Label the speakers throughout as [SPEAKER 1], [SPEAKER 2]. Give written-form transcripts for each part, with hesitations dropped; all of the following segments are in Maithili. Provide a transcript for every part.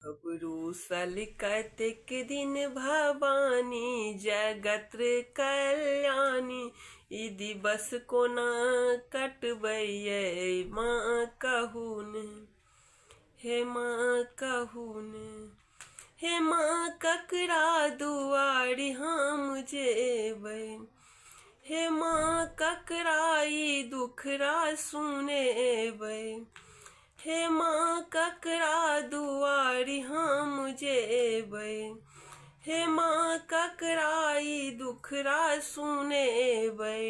[SPEAKER 1] रूसल कतेक दिन भवानी जगत कल्याणी ई दिवस कोना कटबैये माँ कहून। हे माँ कहून, हे माँ ककरा दुआरी हम जेबै। हे माँ ककरा ई दुखरा सुनेबै। हे माँ ककरा दुआरी हम जेबै। हे माँ ककरा ई दुखरा सुनेबै।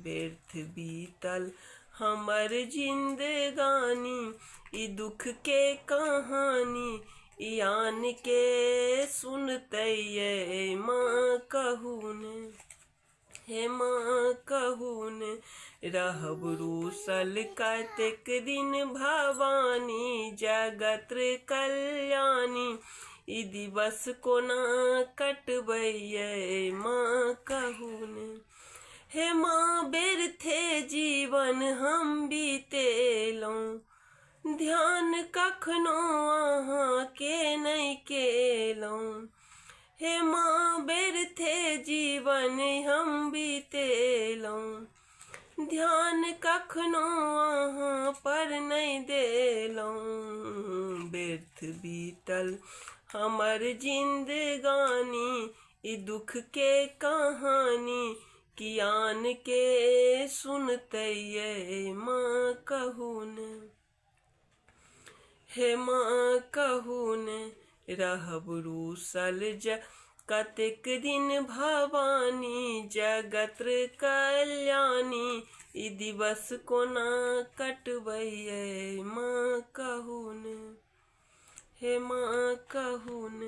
[SPEAKER 1] व्यर्थ बीतल हमर जिंदगानी ई दुख के कहानी ई आन के सुनतैये माँ कहून। हे माँ कहून, रहब रूसल कतेक दिन भवानी जगत कल्याणी ई दिवस कोना कटबैये माँ कहून। हे माँ व्यर्थे जीवन हम बीतेलहुँ, ध्यान कखनो अहाँ के नहीं केलहुँ। हे माँ व्यर्थे जीवन हम बीतेलहुँ, ध्यान कखनो अहाँ पर नहीं देलहुँ। व्यर्थ बीतल हमर जिंदगानी ई दुख के कहानी कियान के सुनतैये माँ कहून। हे माँ कहून, रहब रूसल कतेक दिन भवानी जगत कल्याणी ई दिवस कोना कटबैये माँ कहून। हे माँ कहून।